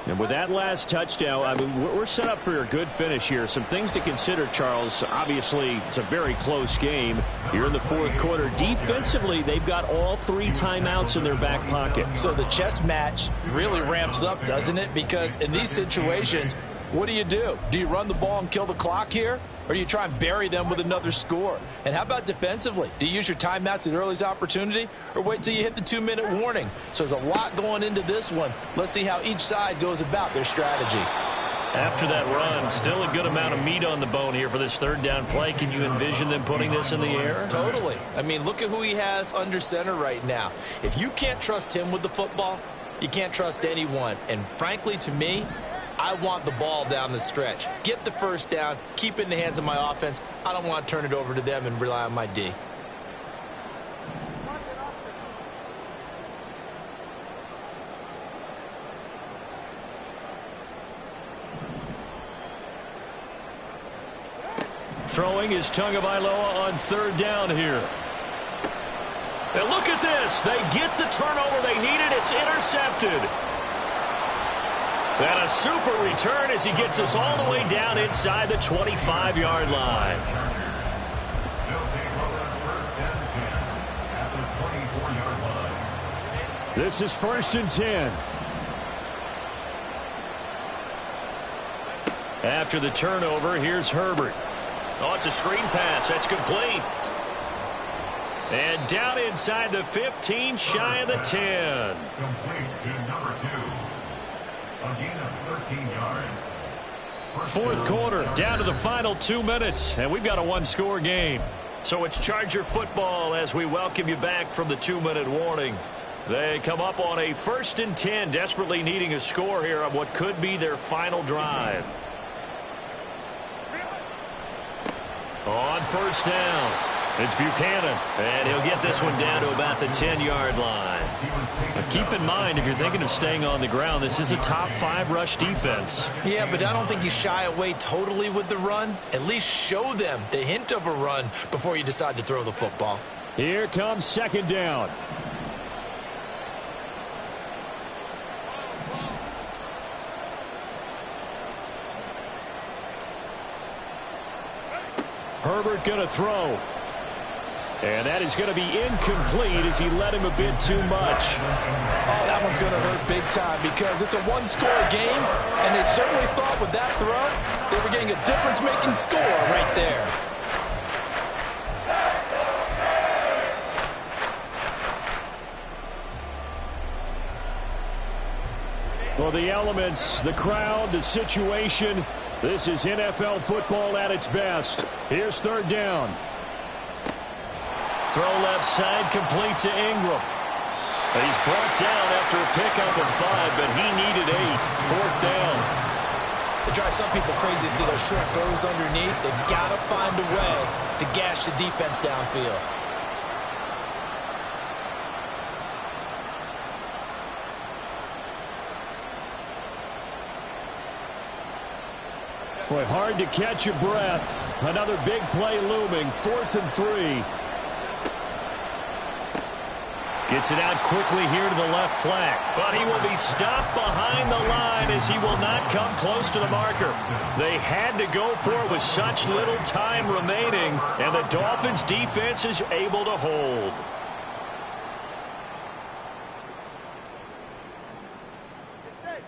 And with that last touchdown, I mean, we're set up for a good finish here. Some things to consider, Charles. Obviously, it's a very close game here in the 4th quarter. Defensively, they've got all 3 timeouts in their back pocket. So the chess match really ramps up, doesn't it? Because in these situations, what do? Do you run the ball and kill the clock here? Or do you try and bury them with another score? And how about defensively? Do you use your timeouts at earliest opportunity or wait till you hit the 2-minute warning? So there's a lot going into this one. Let's see how each side goes about their strategy. After that run, still a good amount of meat on the bone here for this 3rd down play. Can you envision them putting this in the air? Totally. I mean, look at who he has under center right now. If you can't trust him with the football, you can't trust anyone. And frankly, to me, I want the ball down the stretch. Get the 1st down, keep it in the hands of my offense. I don't want to turn it over to them and rely on my D. throwing is Tagovailoa on third down here. And look at this. They get the turnover they needed. It's intercepted. And a super return as he gets us all the way down inside the 25-yard line. They'll take over first and 10 at the 24-yard line. This is 1st and 10. After the turnover, here's Herbert. Oh, it's a screen pass. That's complete. And down inside the 15, shy of the 10. Complete to number 2. A gain of 13 yards. Fourth quarter, down to the final 2 minutes, and we've got a one-score game. So it's Charger football as we welcome you back from the 2-minute warning. They come up on a 1st and 10, desperately needing a score here on what could be their final drive. On first down, it's Buchanan, and he'll get this one down to about the 10-yard line. Now keep in mind, if you're thinking of staying on the ground, this is a top 5 rush defense. Yeah, but I don't think you shy away totally with the run. At least show them the hint of a run before you decide to throw the football. Here comes 2nd down. Herbert going to throw. And that is going to be incomplete as he led him a bit too much. Oh, that one's going to hurt big time because it's a one-score game, and they certainly thought with that throw they were getting a difference-making score right there. Well, the elements, the crowd, the situation, this is NFL football at its best. Here's 3rd down. Throw left side, complete to Ingram. He's brought down after a pickup of 5, but he needed 8. 4th down. It drives some people crazy to see those short throws underneath. They've got to find a way to gash the defense downfield. Boy, hard to catch your breath. Another big play looming. 4th and 3. Gets it out quickly here to the left flank. But he will be stopped behind the line as he will not come close to the marker. They had to go for it with such little time remaining, and the Dolphins' defense is able to hold.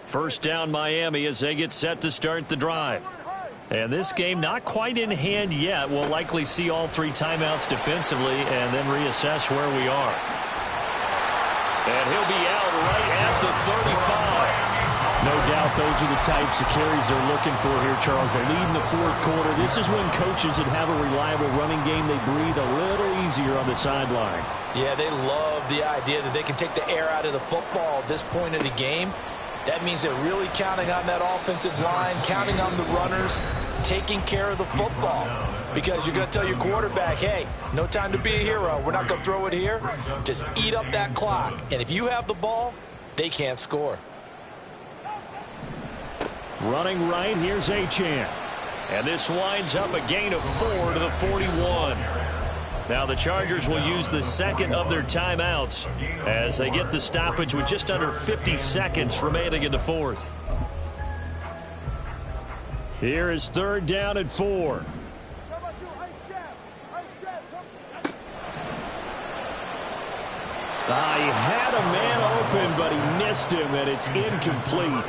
First down Miami as they get set to start the drive. And this game not quite in hand yet. We'll likely see all 3 timeouts defensively and then reassess where we are. And he'll be out right at the 35. No doubt those are the types of carries they're looking for here, Charles. The lead in the 4th quarter. This is when coaches that have a reliable running game, they breathe a little easier on the sideline. Yeah, they love the idea that they can take the air out of the football at this point of the game. That means they're really counting on that offensive line, counting on the runners, taking care of the football. Because you're going to tell your quarterback, hey, no time to be a hero. We're not going to throw it here. Just eat up that clock. And if you have the ball, they can't score. Running right, here's Achane. And this winds up a gain of 4 to the 41. Now the Chargers will use the 2nd of their timeouts as they get the stoppage with just under 50 seconds remaining in the 4th. Here is 3rd down and 4. He had a man open, but he missed him, and it's incomplete.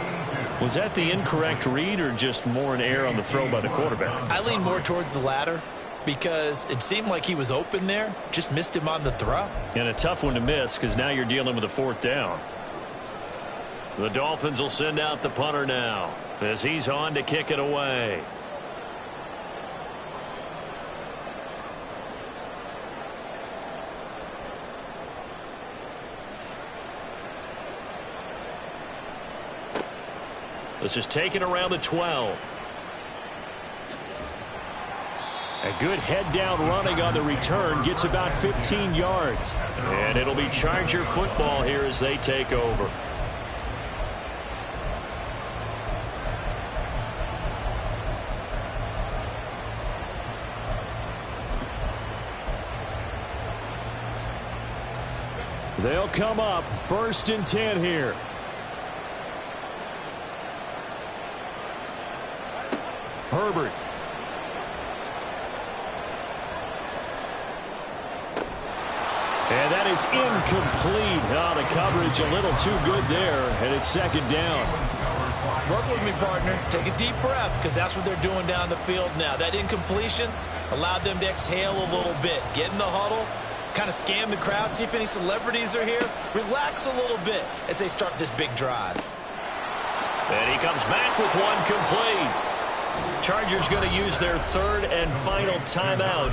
Was that the incorrect read or just more an error on the throw by the quarterback? I lean more towards the latter because it seemed like he was open there, just missed him on the throw. And a tough one to miss because now you're dealing with a 4th down. The Dolphins will send out the punter now as he's on to kick it away. This is taken around the 12. A good head down running on the return, gets about 15 yards. And it'll be Charger football here as they take over. They'll come up 1st and 10 here. Herbert. And that is incomplete. Oh, the coverage a little too good there, and it's 2nd down. Work with me, partner. Take a deep breath, because that's what they're doing down the field now. That incompletion allowed them to exhale a little bit. Get in the huddle, kind of scan the crowd, see if any celebrities are here. Relax a little bit as they start this big drive. And he comes back with one complete. Chargers going to use their 3rd and final timeout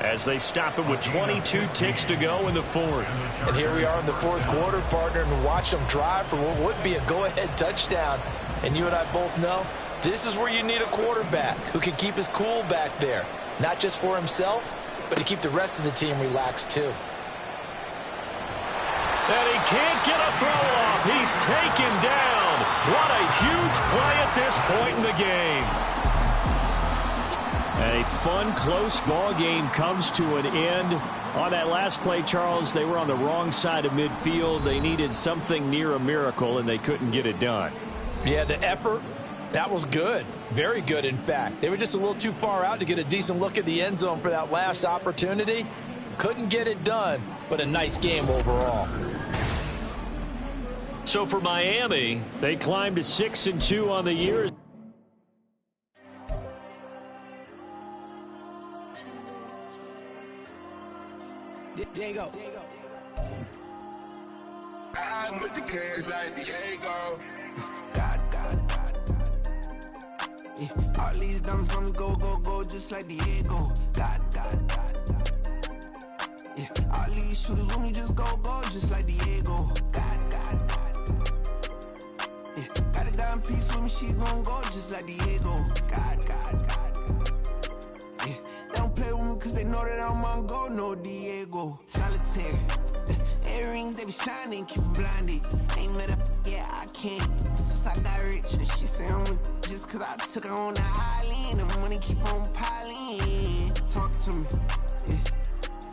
as they stop it with 22 ticks to go in the 4th. And here we are in the 4th quarter, partner, and watch them drive for what would be a go-ahead touchdown. And you and I both know this is where you need a quarterback who can keep his cool back there, not just for himself, but to keep the rest of the team relaxed too. And he can't get a throw off. He's taken down. What a huge play at this point in the game. A fun, close ball game comes to an end. On that last play, Charles, they were on the wrong side of midfield. They needed something near a miracle, and they couldn't get it done. Yeah, the effort, that was good. Very good, in fact. They were just a little too far out to get a decent look at the end zone for that last opportunity. Couldn't get it done, but a nice game overall. So for Miami, they climbed to 6-2 on the year. Diego. I'm with the cash like Diego. God. Yeah. All these dumps on me go, just like Diego. God. Yeah. All these shooters on me just go, just like Diego. God. Yeah. Got a dime piece with me, she gon' go just like Diego. God. Yeah. They don't play with me cause they know that I'm on go, no Diego. Solitaire. Earrings, they be shining, keep blinded. Ain't met up, yeah, I can't. Since I got rich, and she say I'm just cause I took her on the island. The money keep on piling. Talk to me, yeah.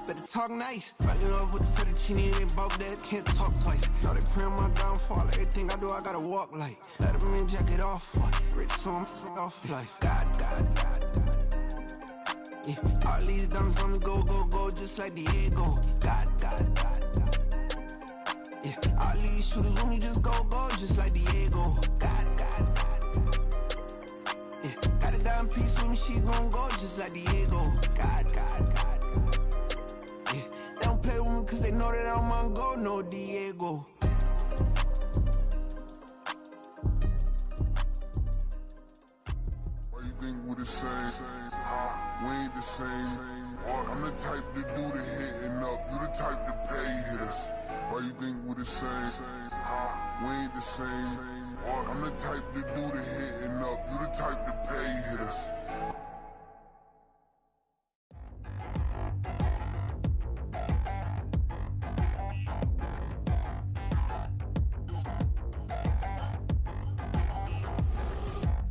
Better talk nice. Fucking up with the fettuccine and both that can't talk twice. Know they pray on my downfall. Everything I do, I gotta walk like. Let them in, jacket off. Rich, so I'm off life. God. Yeah. All these dumps on me go, just like Diego. God. Yeah. All these shooters on me just go, just like Diego. God. Yeah. Got a dime piece with me, she gon' go just like Diego. God. Yeah. They don't play with me cause they know that I'm on go, no Diego. Why you think we the same? We ain't the same. I'm the type to do the hitting up. You the type to pay hitters. Why you think we the same? We ain't the same. I'm the type to do the hitting up. You the type to pay hitters.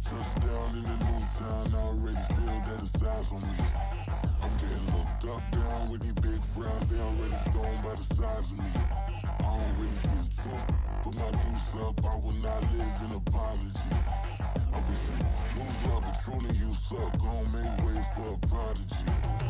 Touchdown in the new town, I already feel that it's eyes on me. I'm getting looked up, down with these big frowns, they already thrown by the size of me. I don't really get drunk, put my deuce up, I will not live in apology. I wish you lose my Patron and you suck, gon' make way for a prodigy.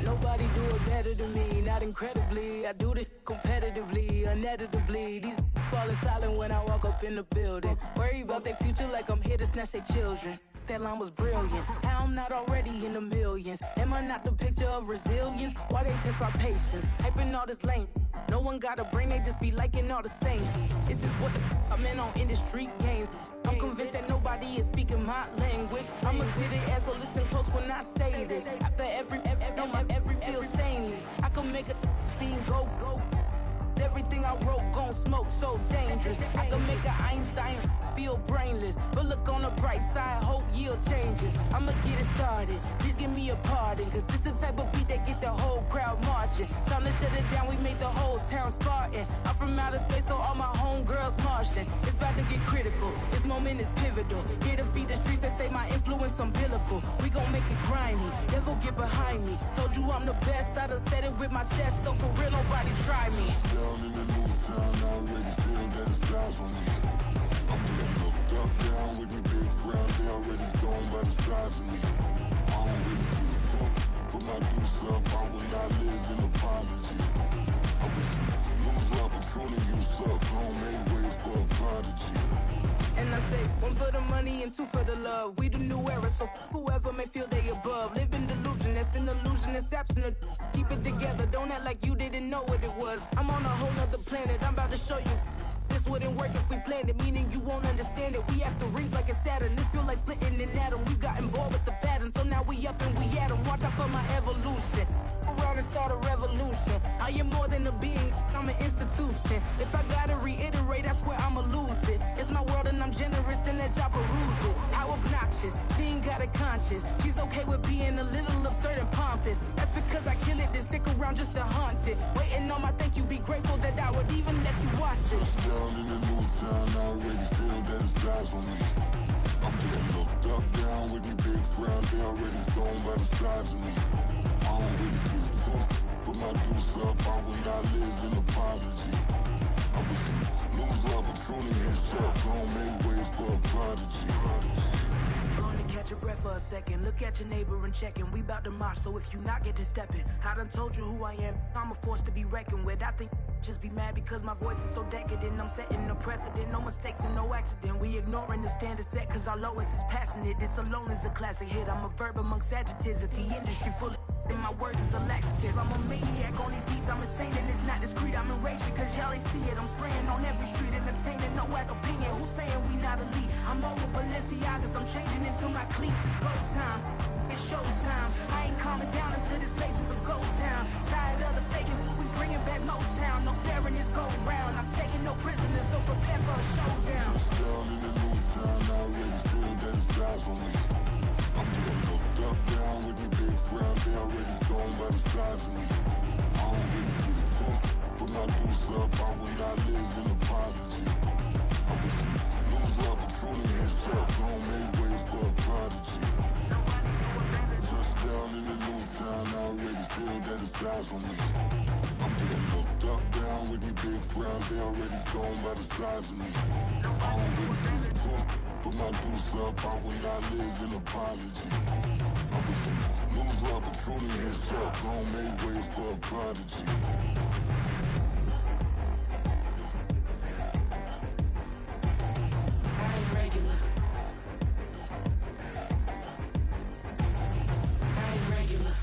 Nobody do it better than me, not incredibly. I do this competitively, uneditably. These falling silent when I walk up in the building. Worry about their future like I'm here to snatch their children. That line was brilliant. How I'm not already in the millions? Am I not the picture of resilience? Why they test my patience? Hyping all this lame. No one got a brain, they just be liking all the same. This is what the I'm in on industry games. I'm convinced that nobody is speaking my language. I'm a good ass, so listen close when I say this. After every feel stainless. I can make a fiend go. Everything I wrote gon' smoke, so dangerous. I can make an Einstein feel brainless. But look on the bright side, hope yield changes. I'ma get it started, please give me a pardon. Cause this the type of beat that get the whole crowd marching. Time to shut it down, we made the whole town Spartan. I'm from outer space, so all my homies homegirls Martian. It's about to get critical. This moment is pivotal. Here to feed the streets that say my influence umbilical. We gon' make it grimy. Devil get behind me. Told you I'm the best. I done said it with my chest. So for real, nobody try me. Down in the new town, I already feel that it's eyes on me. I'm getting looked up, down with these big crowds. They already gone by the size of me. I don't really give a fuck. Put my deuce up, I will not live in apology. I wish you lose the opportunity, you suck. Homemade way for a prodigy. And I say, one for the money and two for the love. We the new era, so whoever may feel they above. Live in delusion, that's an illusion, it's absent. Keep it together, don't act like you didn't know what it was. I'm on a whole nother planet, I'm about to show you. This wouldn't work if we planned it, meaning you won't understand it. We act the rings like it's Saturn. This feel like splitting an atom. We gotten bored with the pattern, so now we up and we at 'em. Watch out for my evolution. Around and start a revolution. I am more than a being, I'm an institution. If I gotta reiterate, that's where I'ma lose it. It's my world and I'm generous and that y'all peruse it. How obnoxious, she ain't got a conscience. She's okay with being a little absurd and pompous. That's because I kill it, then stick around just to haunt it. Waiting on my thank you, be grateful that I would even let you watch this. Down in the new town, I already feel that it's eyes on me. I'm getting looked up, down with these big crowds. They already gone by the size of me. I don't really give a fuck. Put my deuce up, I will not live in apology. I wish you lose the opportunity, you suck. Don't make way for a prodigy. Gonna catch your breath for a second. Look at your neighbor and checking. We bout to march, so if you not get to stepping. I done told you who I am. I'm a force to be reckoned with. I think just be mad because my voice is so decadent. I'm setting a precedent. No mistakes and no accident. We ignoring the standard set cause our lowest is passionate. This alone is a classic hit. I'm a verb amongst adjectives. If the industry full of and my words is a laxative. I'm a maniac on these beats. I'm insane and it's not discreet. I'm enraged because y'all ain't see it. I'm spraying on every street, entertaining no whack opinion. Who's saying we not elite? I'm over Balenciagas. I'm changing into my cleats. It's go time. It's showtime. I ain't calming down until this place is a ghost town. Tired of the faking. We bringing back Motown. No staring this go round. I'm taking no prisoners, so prepare for a showdown. Down in the new town, I already feel that it's eyes on me. I'm getting looked up, down with these big crowds. They already gone by the size of me. I don't really give a fuck. Put my deuce up, I will not live in apology. I wish you lose the opportunity, you suck. Don't make way for a prodigy. Touchdown in the new town, I already feel that it's eyes on me. I'm getting looked up, down with these big crowds. They already gone by the size of me. I don't really give a fuck. Put my deuce up, I will not live in apology. I wish you lose the opportunity, you suck. Don't make way for a prodigy. I ain't regular. I ain't regular.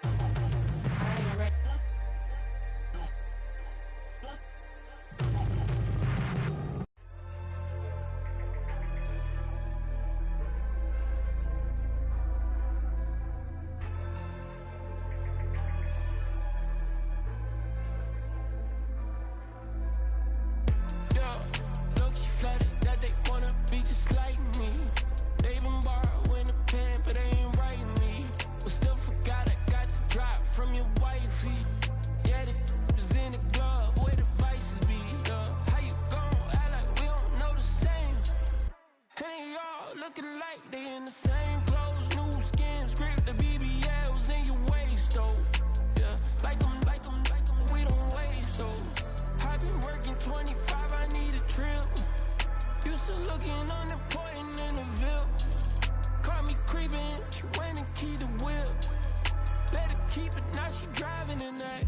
I ain't regular. Flooded that they wanna be just like me. They been borrowing a pen, but they ain't writing me. But still forgot I got the drop from your wifey. Yeah, the was in the glove where the vices be. How you gon' act like we don't know the same? And they all looking like they in the same clothes, new skin, script, the BBLs in your waist, though. Yeah, like them, we don't waste, though. I been working 25, I need a trip. Used to looking unimportant in the Ville. Caught me creeping, she went and keyed the wheel. Let her keep it, now she driving in that.